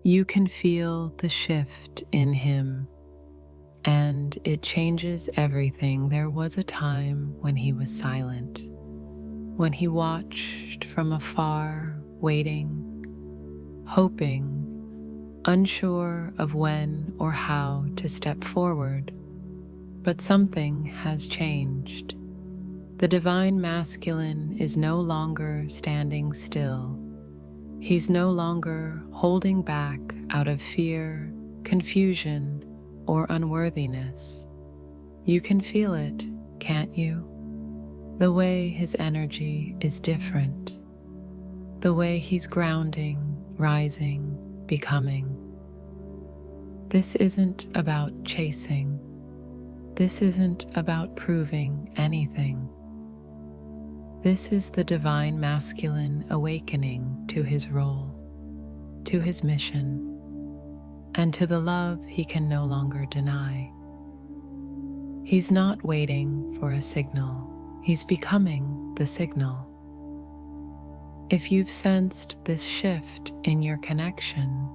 You can feel the shift in him, and it changes everything. There was a time when he was silent, when he watched from afar, waiting, hoping, unsure of when or how to step forward. But something has changed. The divine masculine is no longer standing still. He's no longer holding back out of fear, confusion, or unworthiness. You can feel it, can't you? The way his energy is different. The way he's grounding, rising, becoming. This isn't about chasing. This isn't about proving anything. This is the divine masculine awakening to his role, to his mission, and to the love he can no longer deny. He's not waiting for a signal. He's becoming the signal. If you've sensed this shift in your connection,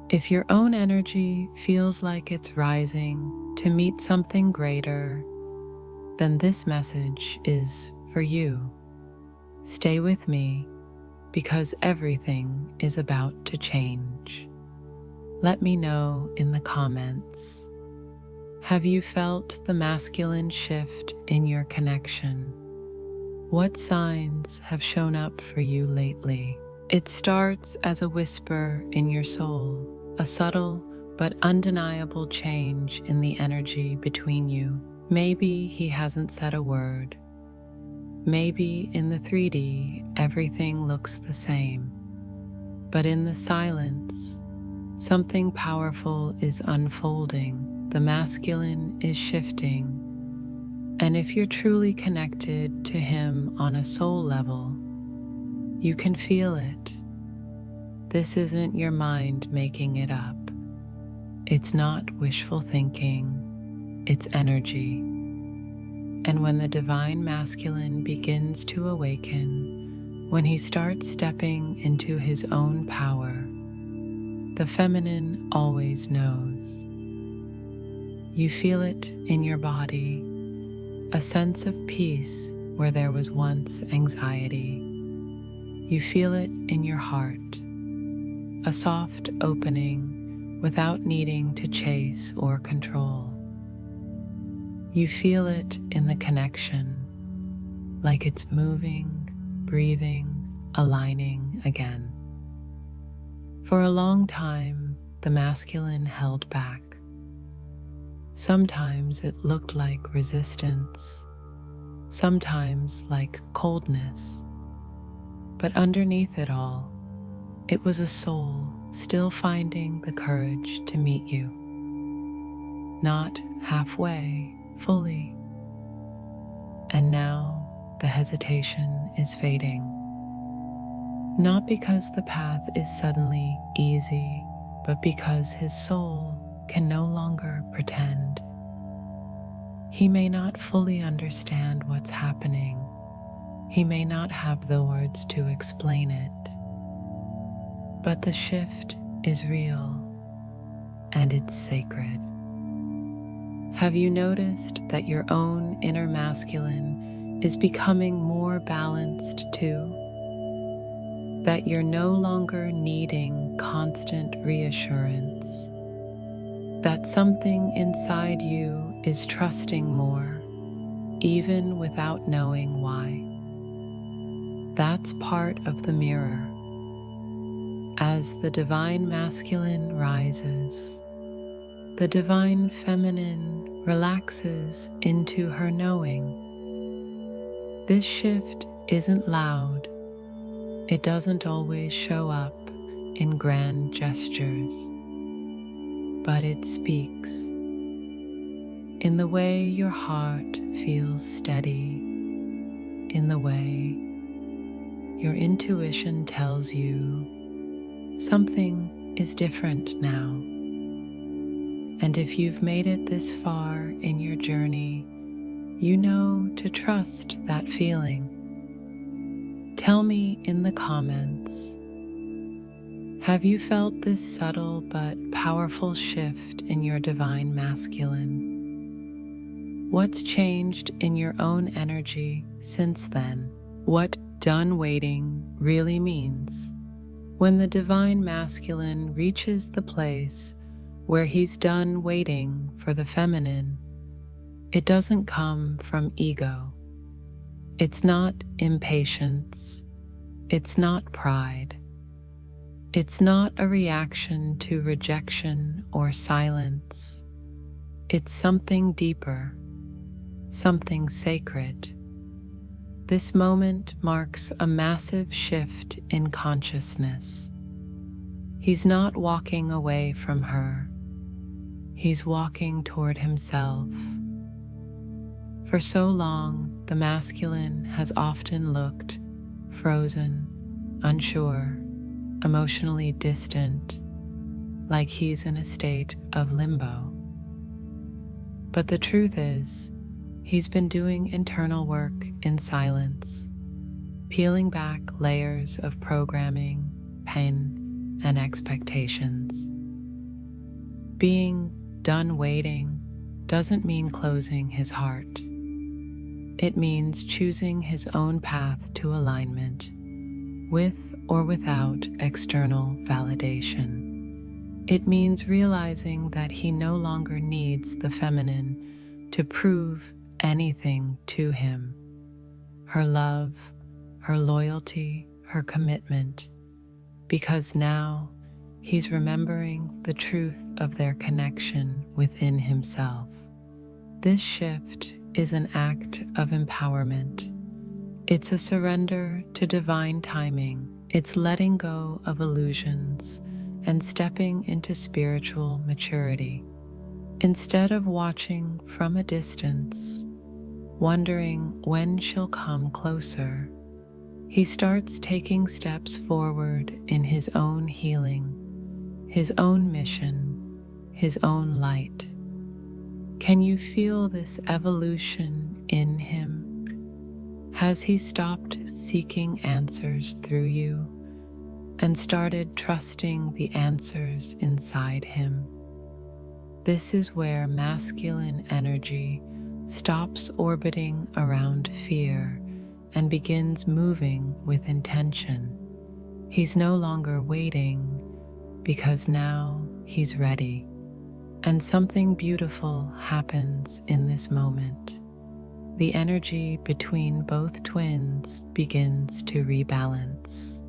if your own energy feels like it's rising to meet something greater, then this message is for you. Stay with me, because everything is about to change. Let me know in the comments. Have you felt the masculine shift in your connection? What signs have shown up for you lately? It starts as a whisper in your soul, a subtle but undeniable change in the energy between you. Maybe he hasn't said a word. Maybe in the 3D, everything looks the same. But in the silence, something powerful is unfolding. The masculine is shifting. And if you're truly connected to him on a soul level, you can feel it. This isn't your mind making it up. It's not wishful thinking. It's energy. And when the divine masculine begins to awaken, when he starts stepping into his own power, the feminine always knows. You feel it in your body, a sense of peace where there was once anxiety. You feel it in your heart, a soft opening without needing to chase or control. You feel it in the connection, like it's moving, breathing, aligning again. For a long time, the masculine held back. Sometimes it looked like resistance, sometimes like coldness. But underneath it all, it was a soul still finding the courage to meet you. Not halfway, fully. And now the hesitation is fading. Not because the path is suddenly easy, but because his soul can no longer pretend. He may not fully understand what's happening. He may not have the words to explain it. But the shift is real, and it's sacred. Have you noticed that your own inner masculine is becoming more balanced too? That you're no longer needing constant reassurance? That something inside you is trusting more, even without knowing why? That's part of the mirror. As the divine masculine rises, the divine feminine relaxes into her knowing. This shift isn't loud. It doesn't always show up in grand gestures, but it speaks in the way your heart feels steady, in the way your intuition tells you something is different now. And if you've made it this far in your journey, you know to trust that feeling. Tell me in the comments, Have you felt this subtle but powerful shift in your divine masculine? What's changed in your own energy since then? What done waiting really means? When the divine masculine reaches the place where he's done waiting for the feminine, it doesn't come from ego. It's not impatience. It's not pride. It's not a reaction to rejection or silence. It's something deeper, something sacred. This moment marks a massive shift in consciousness. He's not walking away from her. He's walking toward himself. For so long, the masculine has often looked frozen, unsure, emotionally distant, like he's in a state of limbo. But the truth is, he's been doing internal work in silence, peeling back layers of programming, pain, and expectations. Being done waiting doesn't mean closing his heart. It means choosing his own path to alignment, with or without external validation. It means realizing that he no longer needs the feminine to prove anything to him. Her love, her loyalty, her commitment, because now he's remembering the truth of their connection within himself. This shift is an act of empowerment. It's a surrender to divine timing. It's letting go of illusions and stepping into spiritual maturity. Instead of watching from a distance, wondering when she'll come closer, he starts taking steps forward in his own healing, his own mission, his own light. Can you feel this evolution in him? Has he stopped seeking answers through you and started trusting the answers inside him? This is where masculine energy stops orbiting around fear and begins moving with intention. He's no longer waiting because now he's ready. And something beautiful happens in this moment. The energy between both twins begins to rebalance.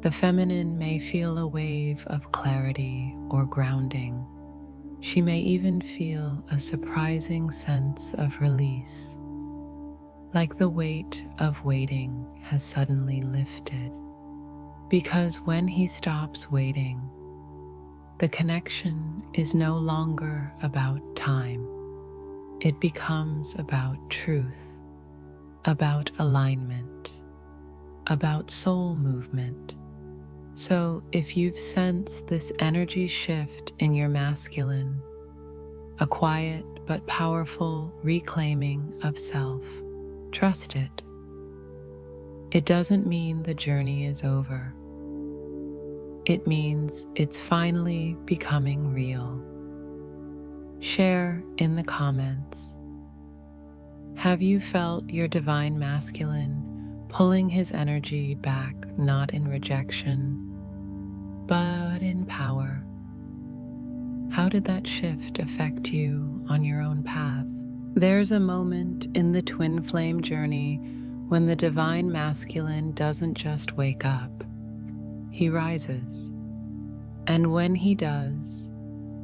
The feminine may feel a wave of clarity or grounding. She may even feel a surprising sense of release, like the weight of waiting has suddenly lifted. Because when he stops waiting, the connection is no longer about time. It becomes about truth, about alignment, about soul movement. So if you've sensed this energy shift in your masculine, a quiet but powerful reclaiming of self, trust it. It doesn't mean the journey is over. It means it's finally becoming real. Share in the comments. Have you felt your divine masculine pulling his energy back, not in rejection, but in power? How did that shift affect you on your own path? There's a moment in the twin flame journey when the divine masculine doesn't just wake up. He rises. And when he does,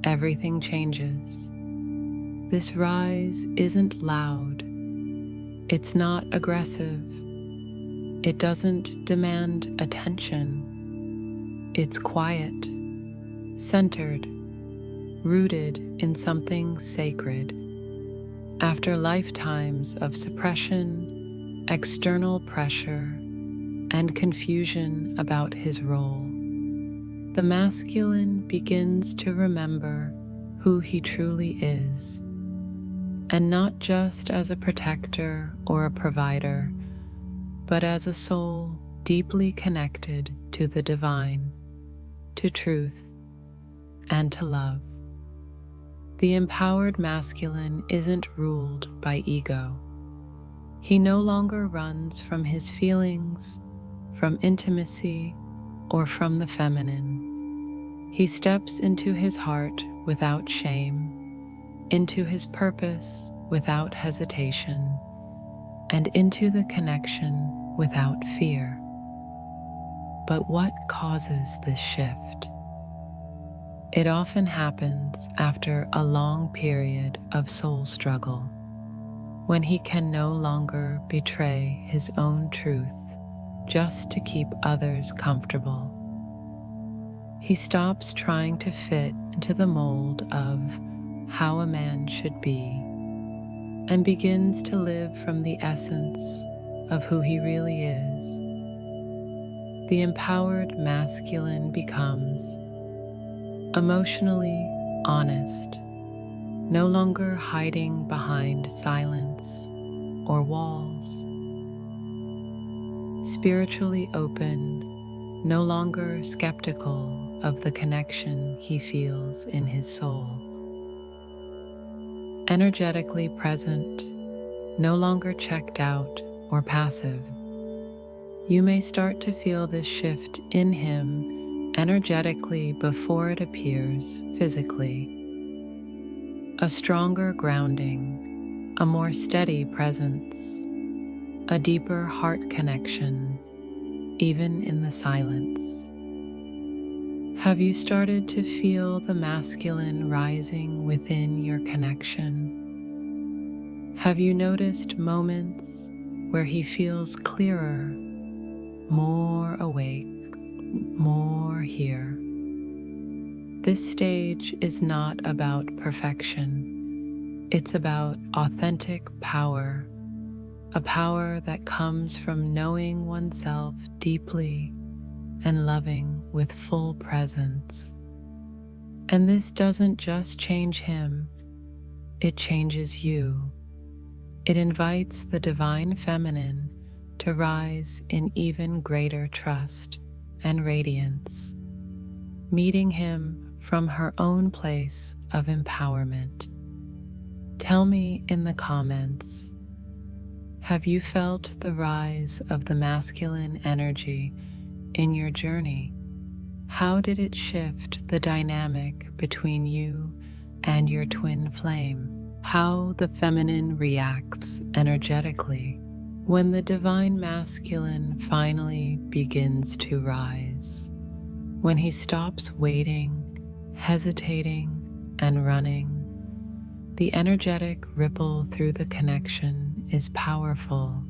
everything changes. This rise isn't loud. It's not aggressive. It doesn't demand attention. It's quiet, centered, rooted in something sacred. After lifetimes of suppression, external pressure, and confusion about his role, the masculine begins to remember who he truly is, and not just as a protector or a provider, but as a soul deeply connected to the divine, to truth, and to love. The empowered masculine isn't ruled by ego. He no longer runs from his feelings, from intimacy, or from the feminine. He steps into his heart without shame, into his purpose without hesitation, and into the connection without fear. But what causes this shift? It often happens after a long period of soul struggle, when he can no longer betray his own truth just to keep others comfortable. He stops trying to fit into the mold of how a man should be and begins to live from the essence of who he really is. The empowered masculine becomes emotionally honest, no longer hiding behind silence or walls. Spiritually open, no longer skeptical of the connection he feels in his soul. Energetically present, no longer checked out or passive. You may start to feel this shift in him energetically before it appears physically. A stronger grounding, a more steady presence, a deeper heart connection, even in the silence. Have you started to feel the masculine rising within your connection? Have you noticed moments where he feels clearer, more awake, more here? This stage is not about perfection. It's about authentic power, a power that comes from knowing oneself deeply and loving with full presence. And this doesn't just change him, it changes you. It invites the divine feminine to rise in even greater trust and radiance, meeting him from her own place of empowerment. Tell me in the comments, have you felt the rise of the masculine energy in your journey? How did it shift the dynamic between you and your twin flame? How the feminine reacts energetically when the divine masculine finally begins to rise, when he stops waiting, hesitating, and running. The energetic ripple through the connection is powerful,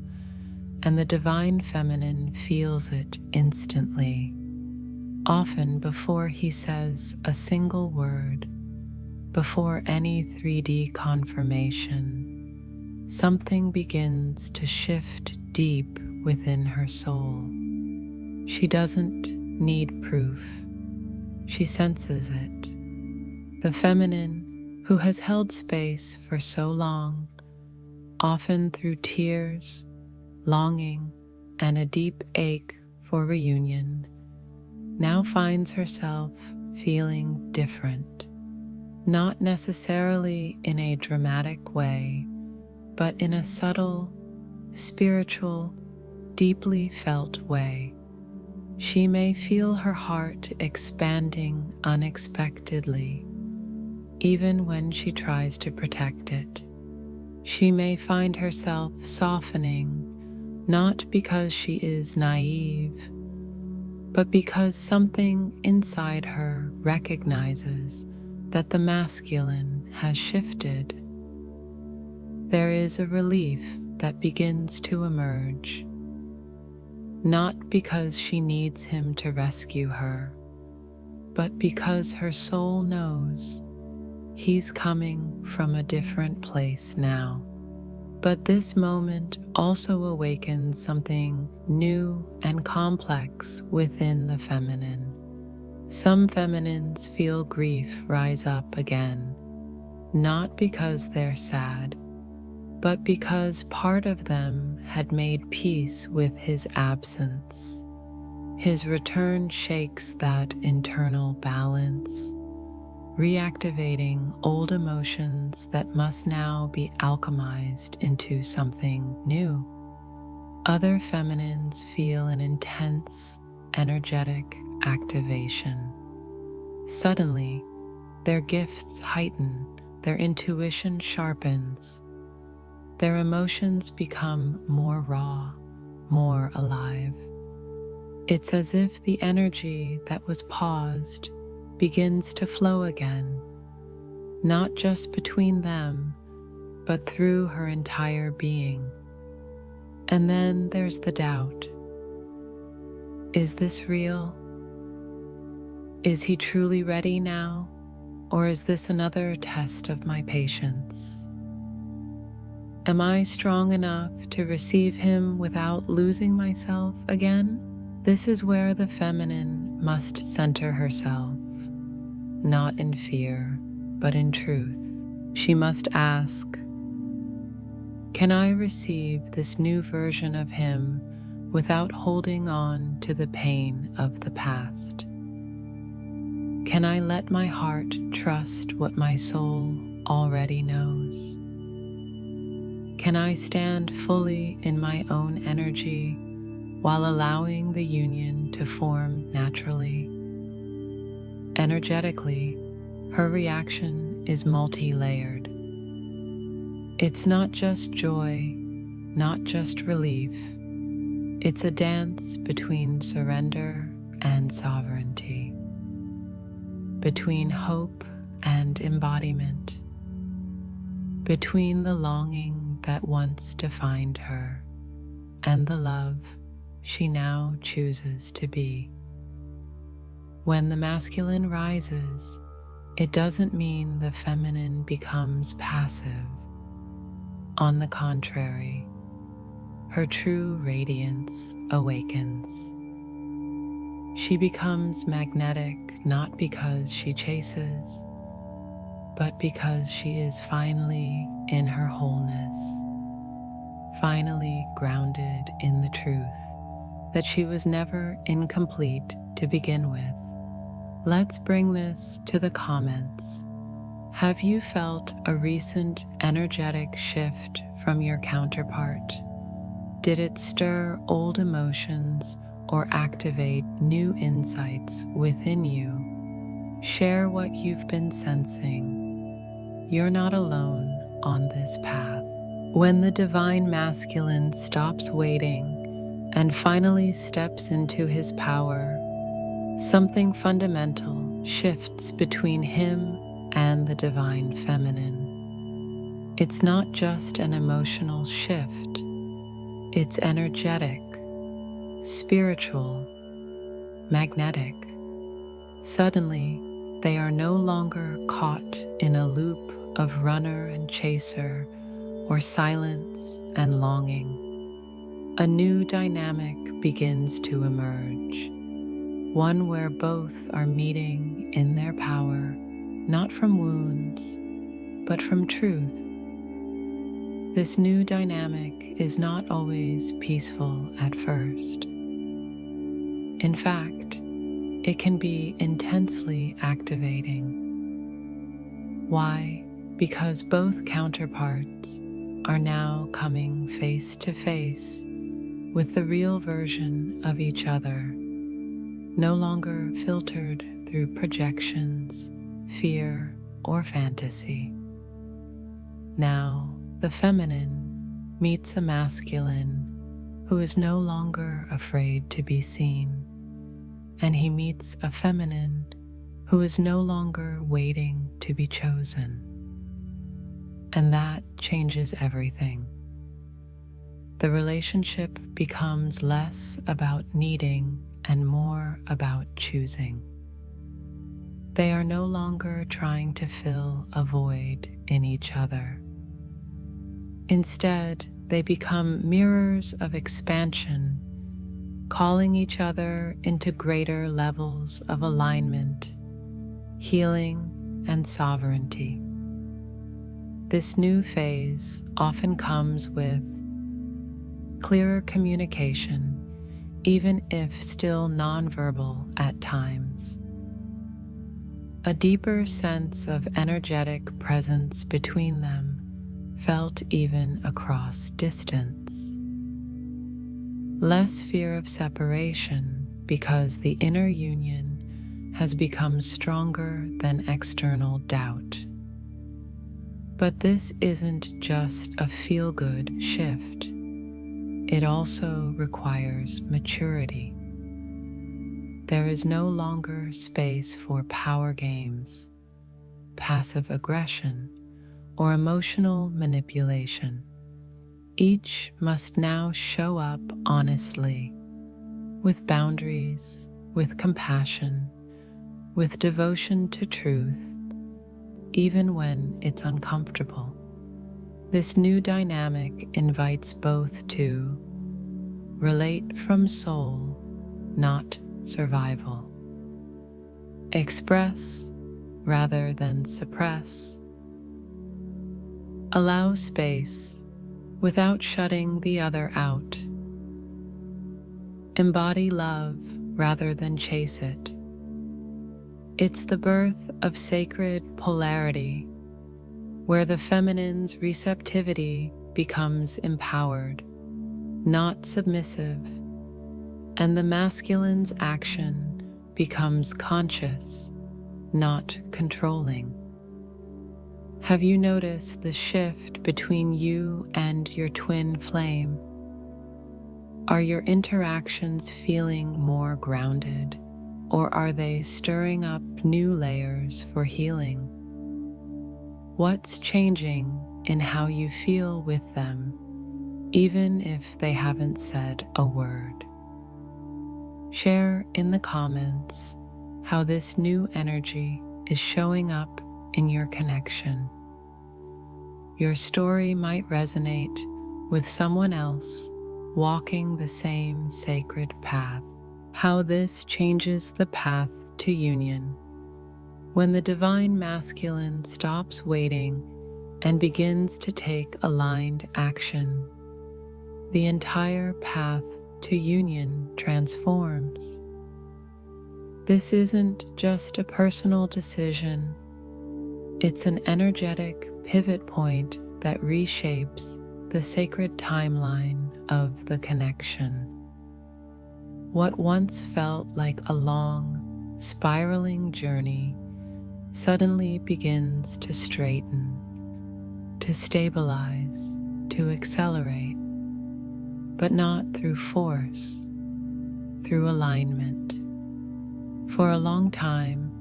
and the divine feminine feels it instantly, often before he says a single word, before any 3D confirmation. Something begins to shift deep within her soul. She doesn't need proof. She senses it. The feminine, who has held space for so long, often through tears, longing, and a deep ache for reunion, now finds herself feeling different, not necessarily in a dramatic way, but in a subtle, spiritual, deeply felt way. She may feel her heart expanding unexpectedly, even when she tries to protect it. She may find herself softening, not because she is naive, but because something inside her recognizes that the masculine has shifted. There is a relief that begins to emerge, not because she needs him to rescue her, but because her soul knows he's coming from a different place now. But this moment also awakens something new and complex within the feminine. Some feminines feel grief rise up again, not because they're sad, but because part of them had made peace with his absence. His return shakes that internal balance, reactivating old emotions that must now be alchemized into something new. Other feminines feel an intense, energetic activation. Suddenly, their gifts heighten, their intuition sharpens, their emotions become more raw, more alive. It's as if the energy that was paused begins to flow again, not just between them, but through her entire being. And then there's the doubt. Is this real? Is he truly ready now? Or is this another test of my patience? Am I strong enough to receive him without losing myself again? This is where the feminine must center herself, not in fear, but in truth. She must ask, can I receive this new version of him without holding on to the pain of the past? Can I let my heart trust what my soul already knows? Can I stand fully in my own energy while allowing the union to form naturally? Energetically, her reaction is multi-layered. It's not just joy, not just relief. It's a dance between surrender and sovereignty, between hope and embodiment, between the longing that once defined her and the love she now chooses to be. When the masculine rises, it doesn't mean the feminine becomes passive. On the contrary, her true radiance awakens. She becomes magnetic not because she chases, but because she is finally in her wholeness, finally grounded in the truth that she was never incomplete to begin with. Let's bring this to the comments. Have you felt a recent energetic shift from your counterpart? Did it stir old emotions or activate new insights within you? Share what you've been sensing. You're not alone on this path. When the divine masculine stops waiting and finally steps into his power, something fundamental shifts between him and the divine feminine. It's not just an emotional shift. It's energetic, spiritual, magnetic. Suddenly, they are no longer caught in a loop of runner and chaser or silence and longing. A new dynamic begins to emerge, one where both are meeting in their power, not from wounds, but from truth. This new dynamic is not always peaceful at first. In fact, it can be intensely activating. Why? Because both counterparts are now coming face to face with the real version of each other, no longer filtered through projections, fear, or fantasy. Now, the feminine meets a masculine who is no longer afraid to be seen, and he meets a feminine who is no longer waiting to be chosen. And that changes everything. The relationship becomes less about needing and more about choosing. They are no longer trying to fill a void in each other. Instead, they become mirrors of expansion, calling each other into greater levels of alignment, healing, and sovereignty. This new phase often comes with clearer communication, even if still nonverbal at times. A deeper sense of energetic presence between them felt even across distance. Less fear of separation because the inner union has become stronger than external doubt. But this isn't just a feel-good shift. It also requires maturity. There is no longer space for power games, passive aggression, or emotional manipulation. Each must now show up honestly, with boundaries, with compassion, with devotion to truth, even when it's uncomfortable. This new dynamic invites both to relate from soul, not survival. Express rather than suppress. Allow space without shutting the other out. Embody love rather than chase it. It's the birth of sacred polarity, where the feminine's receptivity becomes empowered, not submissive, and the masculine's action becomes conscious, not controlling. Have you noticed the shift between you and your twin flame? Are your interactions feeling more grounded, or are they stirring up new layers for healing? What's changing in how you feel with them, even if they haven't said a word? Share in the comments how this new energy is showing up in your connection. Your story might resonate with someone else walking the same sacred path. How this changes the path to union. When the divine masculine stops waiting and begins to take aligned action, the entire path to union transforms. This isn't just a personal decision. It's an energetic pivot point that reshapes the sacred timeline of the connection. What once felt like a long, spiraling journey suddenly begins to straighten, to stabilize, to accelerate, but not through force, through alignment. For a long time,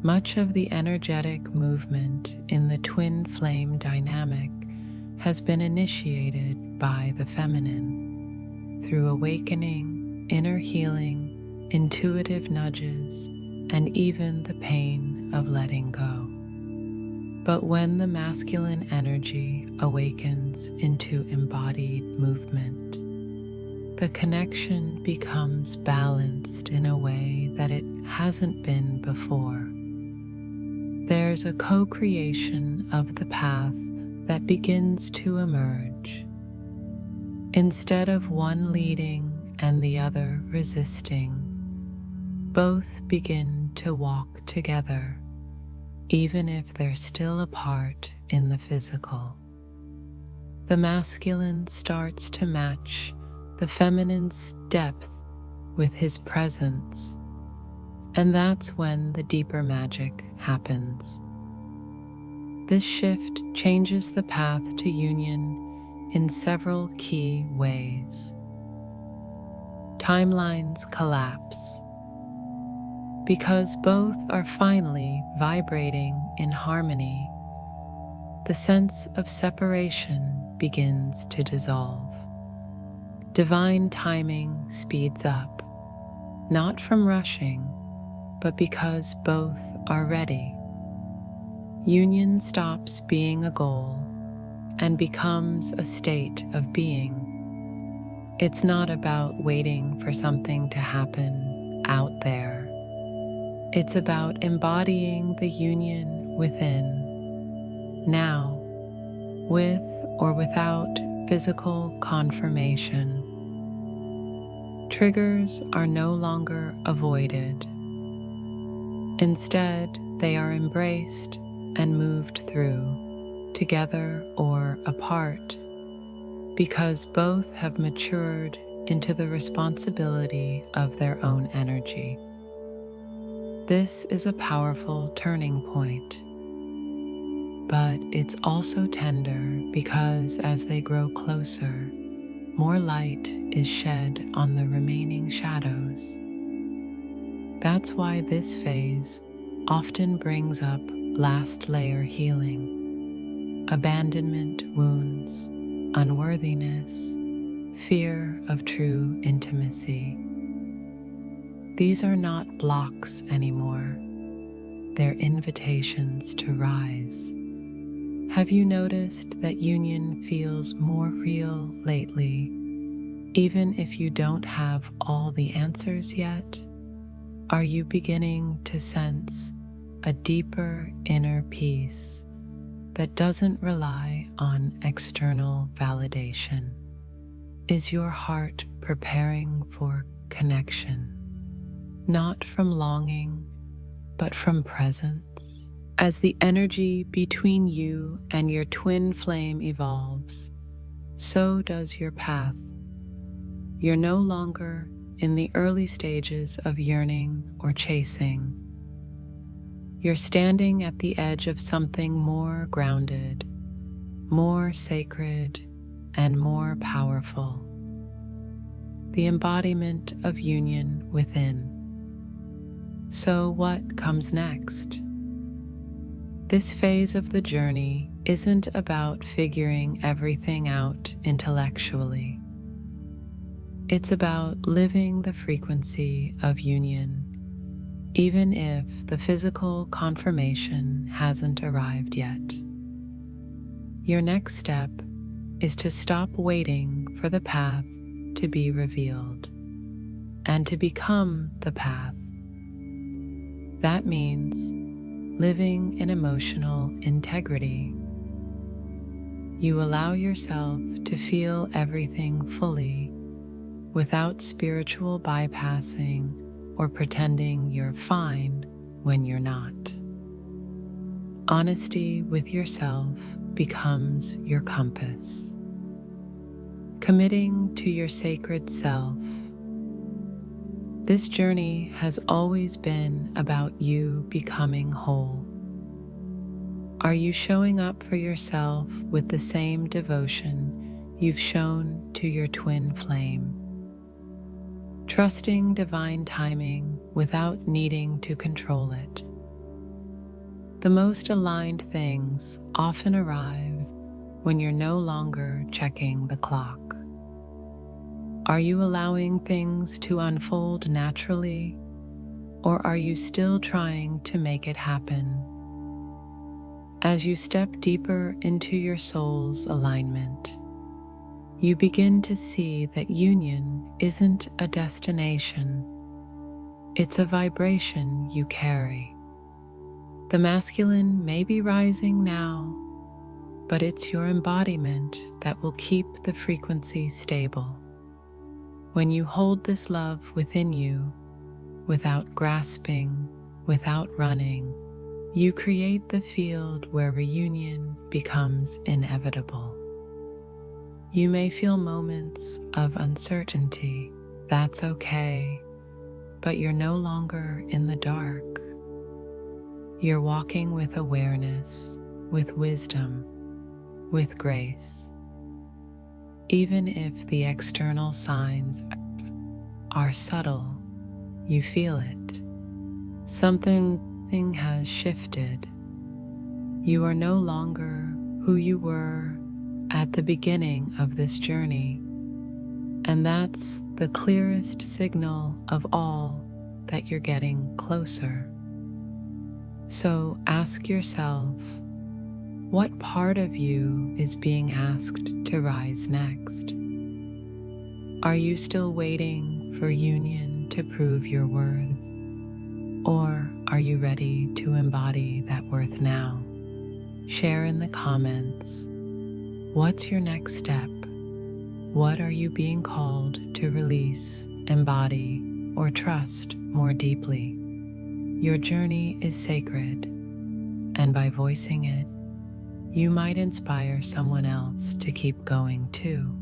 much of the energetic movement in the twin flame dynamic has been initiated by the feminine, through awakening, inner healing, intuitive nudges, and even the pain of letting go. But when the masculine energy awakens into embodied movement, the connection becomes balanced in a way that it hasn't been before. There's a co-creation of the path that begins to emerge. Instead of one leading and the other resisting, both begin to walk together, even if they're still apart in the physical. The masculine starts to match the feminine's depth with his presence, and that's when the deeper magic happens. This shift changes the path to union in several key ways. Timelines collapse. Because both are finally vibrating in harmony, the sense of separation begins to dissolve. Divine timing speeds up, not from rushing, but because both are ready. Union stops being a goal and becomes a state of being. It's not about waiting for something to happen out there. It's about embodying the union within, now, with or without physical confirmation. Triggers are no longer avoided. Instead, they are embraced and moved through, together or apart, because both have matured into the responsibility of their own energy. This is a powerful turning point, but it's also tender because as they grow closer, more light is shed on the remaining shadows. That's why this phase often brings up last layer healing, abandonment wounds, unworthiness, fear of true intimacy. These are not blocks anymore. They're invitations to rise. Have you noticed that union feels more real lately, even if you don't have all the answers yet? Are you beginning to sense a deeper inner peace that doesn't rely on external validation? Is your heart preparing for connection, not from longing, but from presence? As the energy between you and your twin flame evolves, so does your path. You're no longer in the early stages of yearning or chasing. You're standing at the edge of something more grounded, more sacred, and more powerful. The embodiment of union within. So what comes next? This phase of the journey isn't about figuring everything out intellectually. It's about living the frequency of union, even if the physical confirmation hasn't arrived yet. Your next step is to stop waiting for the path to be revealed and to become the path. That means living in emotional integrity. You allow yourself to feel everything fully without spiritual bypassing or pretending you're fine when you're not. Honesty with yourself becomes your compass. Committing to your sacred self. This journey has always been about you becoming whole. Are you showing up for yourself with the same devotion you've shown to your twin flame? Trusting divine timing without needing to control it. The most aligned things often arrive when you're no longer checking the clock. Are you allowing things to unfold naturally, or are you still trying to make it happen? As you step deeper into your soul's alignment, you begin to see that union isn't a destination, it's a vibration you carry. The masculine may be rising now, but it's your embodiment that will keep the frequency stable. When you hold this love within you, without grasping, without running, you create the field where reunion becomes inevitable. You may feel moments of uncertainty. That's okay, but you're no longer in the dark. You're walking with awareness, with wisdom, with grace. Even if the external signs are subtle, you feel it. Something has shifted. You are no longer who you were at the beginning of this journey, and that's the clearest signal of all that you're getting closer. So ask yourself, what part of you is being asked to rise next? Are you still waiting for union to prove your worth? Or are you ready to embody that worth now? Share in the comments. What's your next step? What are you being called to release embody, or trust more deeply. Your journey is sacred, and by voicing it, you might inspire someone else to keep going too.